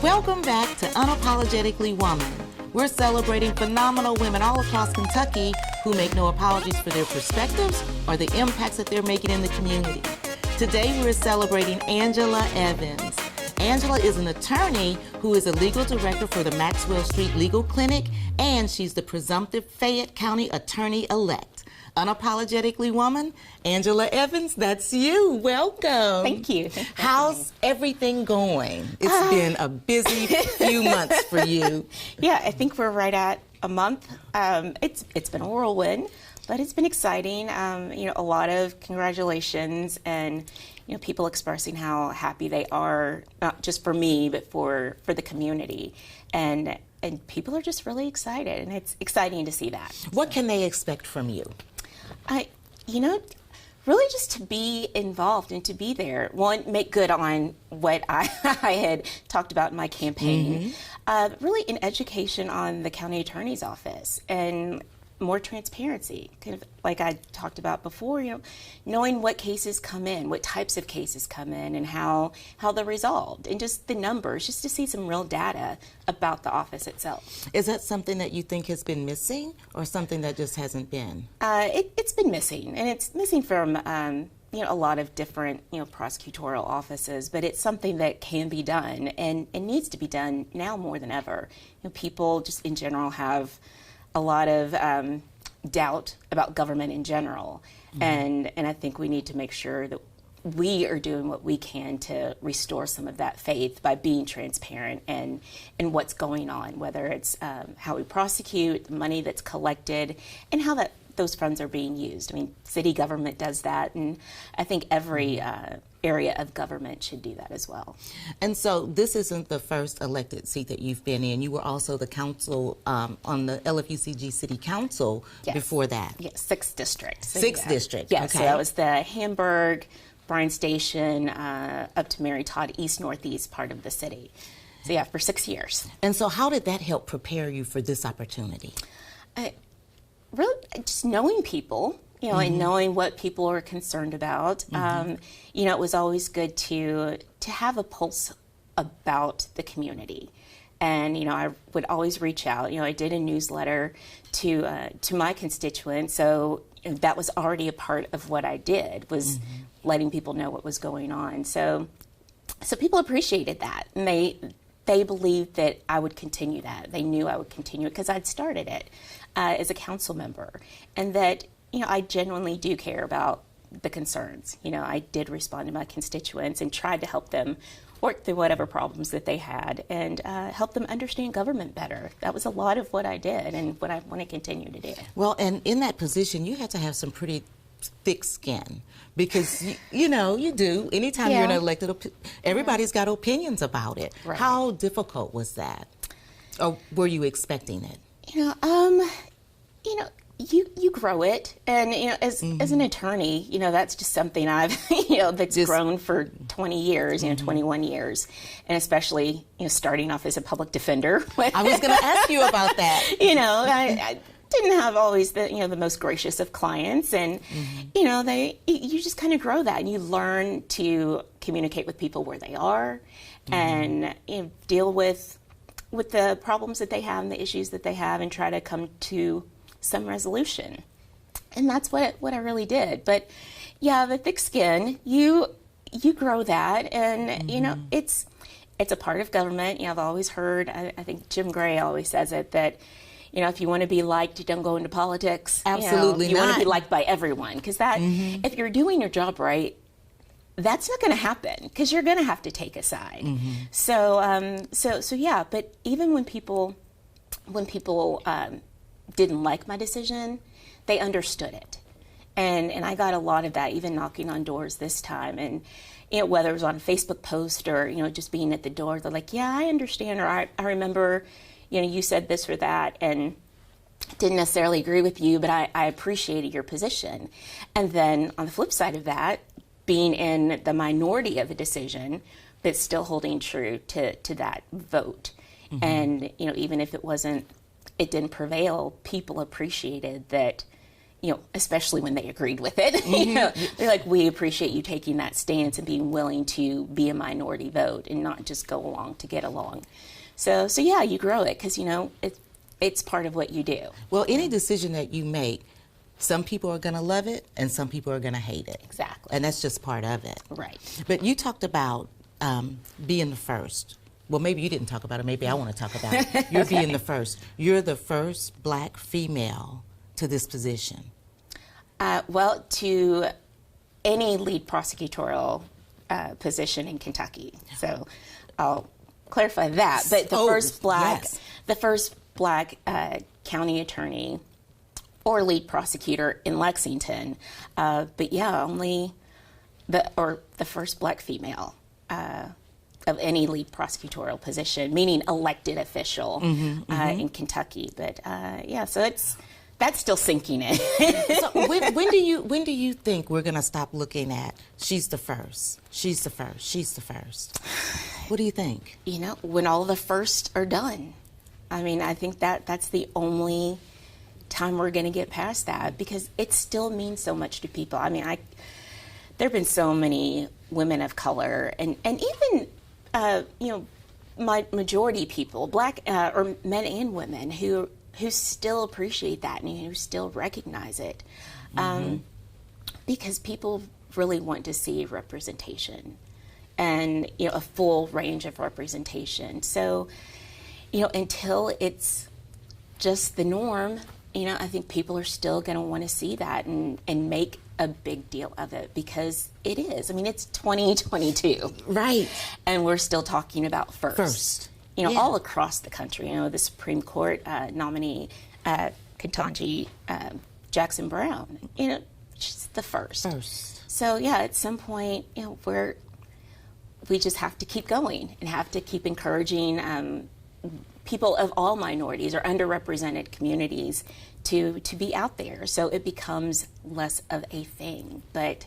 Welcome back to Unapologetically Woman. We're celebrating phenomenal women all across Kentucky who make no apologies for their perspectives or the impacts that they're making in the community. Today we're celebrating Angela Evans. Angela is an attorney who is a legal director for the Maxwell Street Legal Clinic, and she's the presumptive Fayette County Attorney-elect. Unapologetically Woman, Angela Evans, that's you. Welcome. Thank you. How's everything going? It's been a busy few months for you. Yeah, I think we're right at a month. It's been a whirlwind, but it's been exciting. A lot of congratulations and people expressing how happy they are, not just for me, but for the community. And people are just really excited, and it's exciting to see that. What can they expect from you? Really just to be involved and to be there. One, make good on what I had talked about in my campaign. Really an education on the county attorney's office and more transparency, kind of like I talked about before, knowing what cases come in, what types of cases come in, and how they're resolved, and just the numbers, just to see some real data about the office itself. Is that something that you think has been missing, or something that just hasn't been? It's been missing, and it's missing from a lot of different prosecutorial offices, but it's something that can be done and needs to be done now more than ever. People just in general have a lot of doubt about government in general, and I think we need to make sure that we are doing what we can to restore some of that faith by being transparent and what's going on, whether it's how we prosecute, the money that's collected, and how those funds are being used. I mean, city government does that, and I think every area of government should do that as well. And so this isn't the first elected seat that you've been in. You were also the council on the LFUCG City Council before that. Yes, 6th District. So, 6th District, yeah, okay. So that was the Hamburg, Bryan Station, up to Mary Todd, East-Northeast part of the city. So yeah, for 6 years. And so how did that help prepare you for this opportunity? Really, just knowing people, and knowing what people are concerned about. It was always good to have a pulse about the community. And, I would always reach out. I did a newsletter to my constituents, so that was already a part of what I did, was letting people know what was going on. So people appreciated that, and they believed that I would continue that. They knew I would continue it because I'd started it as a council member, and that I genuinely do care about the concerns. I did respond to my constituents and tried to help them work through whatever problems that they had and help them understand government better. That was a lot of what I did and what I want to continue to do. Well, and in that position, you had to have some pretty thick skin because, you do. Anytime you're an elected, everybody's got opinions about it. Right. How difficult was that? Or were you expecting it? You grow it, and as an attorney, that's just something I've that's grown for 20 years, 21 years, and especially starting off as a public defender. I was going to ask you about that. I didn't have always the most gracious of clients, and you just kind of grow that, and you learn to communicate with people where they are, and deal with the problems that they have and the issues that they have, and try to come to some resolution. And that's what I really did. But yeah, the thick skin, you grow that, and it's a part of government. I've always heard, I think Jim Gray always says it, that if you want to be liked, you don't go into politics. Absolutely you not. want to be liked by everyone, because that if you're doing your job right, that's not going to happen, because you're going to have to take a side. So yeah. But even when people didn't like my decision, they understood it, and I got a lot of that, even knocking on doors this time, and whether it was on a Facebook post or just being at the door, they're like, yeah, I understand, or I remember you said this or that, and didn't necessarily agree with you, but I appreciated your position. And then on the flip side of that, being in the minority of a decision, but still holding true to that vote. And even if it didn't prevail, people appreciated that especially when they agreed with it. They're like, we appreciate you taking that stance and being willing to be a minority vote and not just go along to get along. So yeah, you grow it because, it's part of what you do. Well, any decision that you make, some people are going to love it and some people are going to hate it. Exactly. And that's just part of it. Right. But you talked about being the first. Well, maybe you didn't talk about it. Maybe I want to talk about it. You're being the first. You're the first Black female to this position. Well, to any lead prosecutorial position in Kentucky. So I'll clarify that. But the first Black county attorney or lead prosecutor in Lexington. But yeah, only the first Black female of any lead prosecutorial position, meaning elected official in Kentucky. But yeah, so that's still sinking in. So when do you think we're going to stop looking at she's the first, she's the first, she's the first? What do you think? When all the firsts are done. I mean, I think that's the only time we're going to get past that, because it still means so much to people. I mean, there have been so many women of color and even my majority people, Black or men and women, who still appreciate that and who still recognize it, because people really want to see representation and a full range of representation. So until it's just the norm, I think people are still going to want to see that and make a big deal of it, because it is. I mean, it's 2022. Right. And we're still talking about first. All across the country. The Supreme Court nominee, Ketanji Jackson Brown, she's the first. So yeah, at some point, we just have to keep going and have to keep encouraging people of all minorities or underrepresented communities to be out there, so it becomes less of a thing. But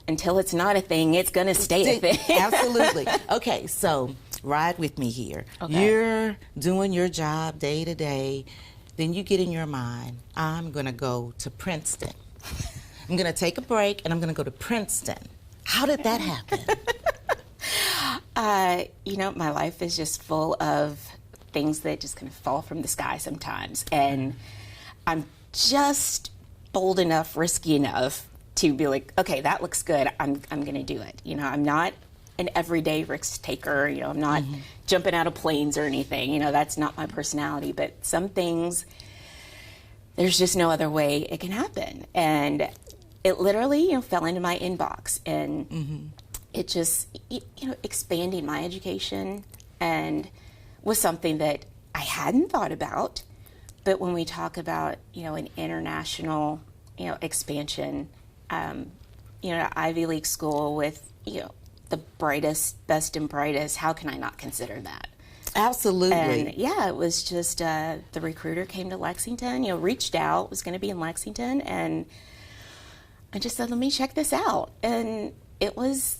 until it's not a thing, it's going to stay a thing. Absolutely. Okay, so ride with me here. Okay. You're doing your job day to day. Then you get in your mind, I'm going to go to Princeton. I'm going to take a break and I'm going to go to Princeton. How did that happen? My life is just full of things that just kind of fall from the sky sometimes. And I'm just bold enough, risky enough to be like, okay, that looks good. I'm going to do it. I'm not an everyday risk taker. I'm not jumping out of planes or anything. That's not my personality. But some things, there's just no other way it can happen. And it literally, fell into my inbox. And it just, expanding my education and was something that I hadn't thought about. But when we talk about, an international, expansion, Ivy League school with, the brightest, best and brightest, how can I not consider that? Absolutely. And yeah, it was just the recruiter came to Lexington, reached out, was going to be in Lexington, and I just said, let me check this out. And it was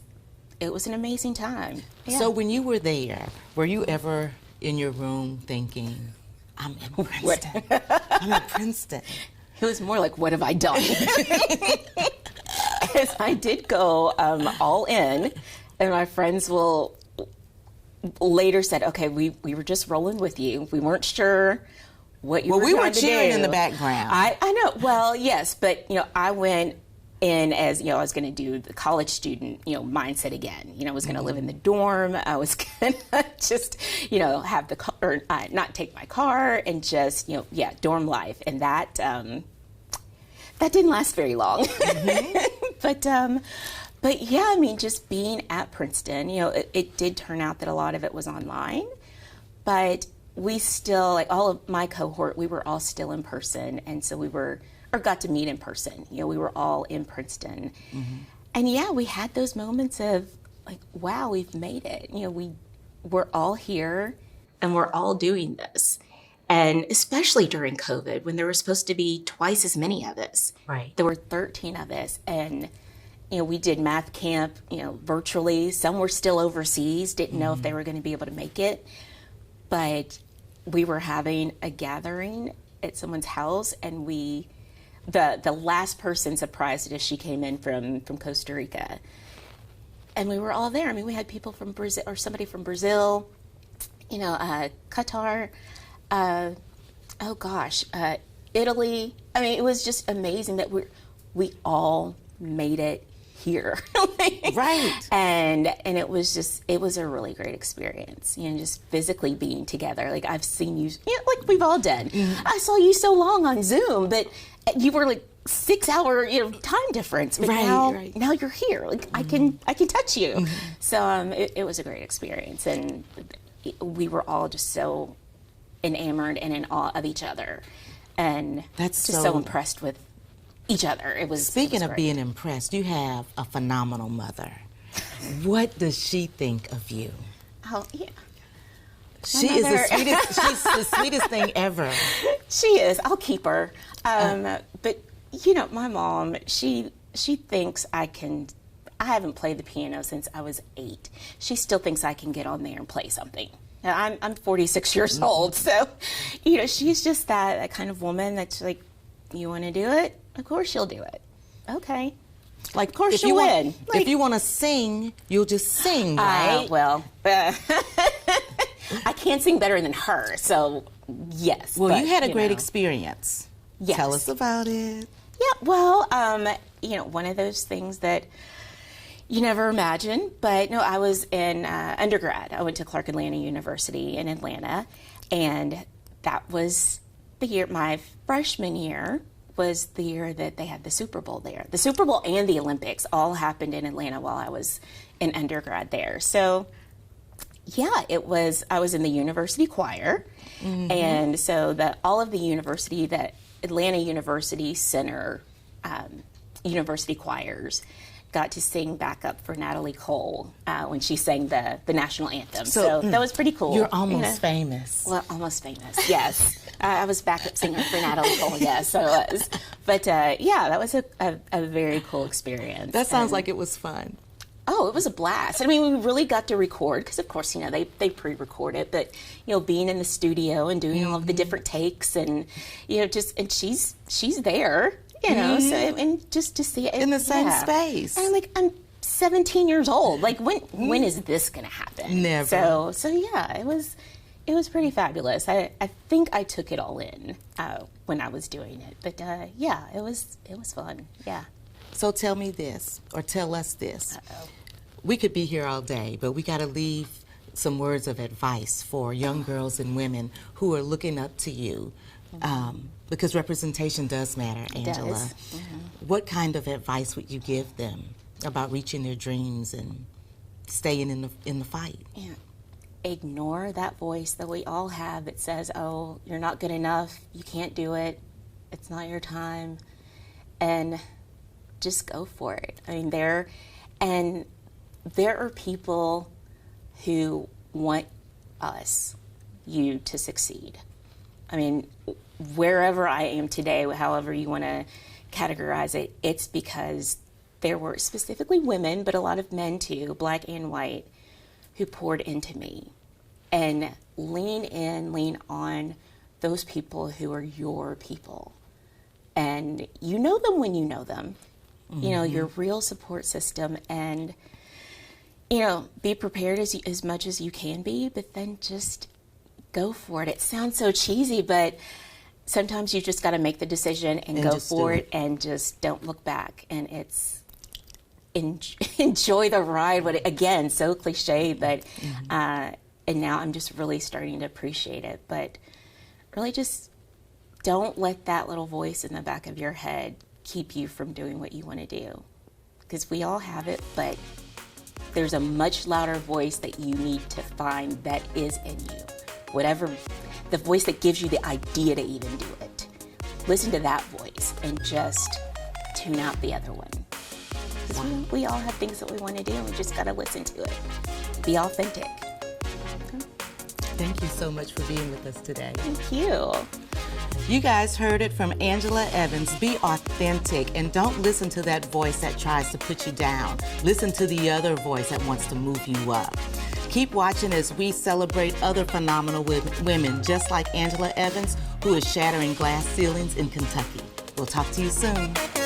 an amazing time. Yeah. So when you were there, were you ever in your room thinking, I'm in Princeton. I'm in Princeton. It was more like, what have I done? Because I did go all in, and my friends will later said, okay, we were just rolling with you. We weren't sure what you were trying to do. Well, we were cheering in the background. I know. Well, yes, but I went in as I was going to do the college student mindset again. I was going to live in the dorm. I was going to just have the car, or not take my car, and just dorm life. And that didn't last very long. But yeah, I mean, just being at Princeton, it did turn out that a lot of it was online, but we still, like all of my cohort, we were all still in person, and so we got to meet in person. We were all in Princeton. And yeah, we had those moments of like, wow, we've made it. We're all here and we're all doing this. And especially during COVID, when there were supposed to be twice as many of us. Right. There were 13 of us, and we did math camp, virtually. Some were still overseas, didn't know if they were going to be able to make it. But we were having a gathering at someone's house, and we the last person surprised us. She came in from Costa Rica, and we were all there. I mean, we had people from Brazil, or somebody from Brazil, Qatar, Italy. I mean, it was just amazing that we all made it here. Right. And it was a really great experience, just physically being together. Like, I've seen you, like we've all done. Mm-hmm. I saw you so long on Zoom, but you were like 6-hour time difference. But now you're here. Like, mm-hmm. I can touch you. Mm-hmm. So it was a great experience, and we were all just so enamored and in awe of each other, and That's just so impressed with each other. Speaking of great. being impressed, you have a phenomenal mother. What does she think of you? Oh, yeah. She is the sweetest. She's the sweetest thing ever. She is. I'll keep her. But my mom, she thinks I haven't played the piano since I was 8. She still thinks I can get on there and play something. Now, I'm 46 years old, so she's just that kind of woman that's like, you want to do it? Of course you'll do it. Okay. Like, of course you'll win. If you want to sing, you'll just sing, right? I can't sing better than her, so yes. Well, you had a great experience. Yes. Tell us about it. Yeah, well, one of those things that you never imagine, but no, I was in undergrad. I went to Clark Atlanta University in Atlanta, and that was the year, my freshman year was the year that they had the Super Bowl there. The Super Bowl and the Olympics all happened in Atlanta while I was in undergrad there. So, yeah, I was in the university choir, mm-hmm. and so all of the Atlanta University Center university choirs got to sing back up for Natalie Cole when she sang the national anthem. So that was pretty cool. You're almost famous. Well, almost famous, yes. I was backup singer for Natalie Cole, yes, I was. But yeah, that was a very cool experience. That sounds like it was fun. Oh, it was a blast. I mean, we really got to record because, of course, they pre-record it. But being in the studio and doing all of the different takes, and and she's there, so and just to see it in the same space. And I'm 17 years old. Like, when is this gonna happen? Never. So yeah, it was pretty fabulous. I think I took it all in when I was doing it. But yeah, it was fun. Yeah. So tell me this, or tell us this. Uh-oh. We could be here all day, but we got to leave some words of advice for young girls and women who are looking up to you, because representation does matter, Angela. It does. Mm-hmm. What kind of advice would you give them about reaching their dreams and staying in the fight? Yeah. Ignore that voice that we all have that says, "Oh, you're not good enough. You can't do it. It's not your time," and just go for it. I mean, there are people who want you to succeed. I mean, wherever I am today, however you want to categorize it, it's because there were specifically women, but a lot of men too, black and white, who poured into me. And lean on those people who are your people. And you know them when you know them. Mm-hmm. Your real support system, and be prepared as much as you can be, but then just go for it. It sounds so cheesy, but sometimes you just got to make the decision and go for it, and just don't look back. And it's enjoy the ride. But again, so cliche, but and now I'm just really starting to appreciate it. But really, just don't let that little voice in the back of your head keep you from doing what you want to do, because we all have it, but there's a much louder voice that you need to find that is in you. Whatever, the voice that gives you the idea to even do it. Listen to that voice and just tune out the other one. Because we all have things that we want to do, and we just got to listen to it. Be authentic. Okay. Thank you so much for being with us today. Thank you. You guys heard it from Angela Evans. Be authentic, and don't listen to that voice that tries to put you down. Listen to the other voice that wants to move you up. Keep watching as we celebrate other phenomenal women just like Angela Evans, who is shattering glass ceilings in Kentucky. We'll talk to you soon.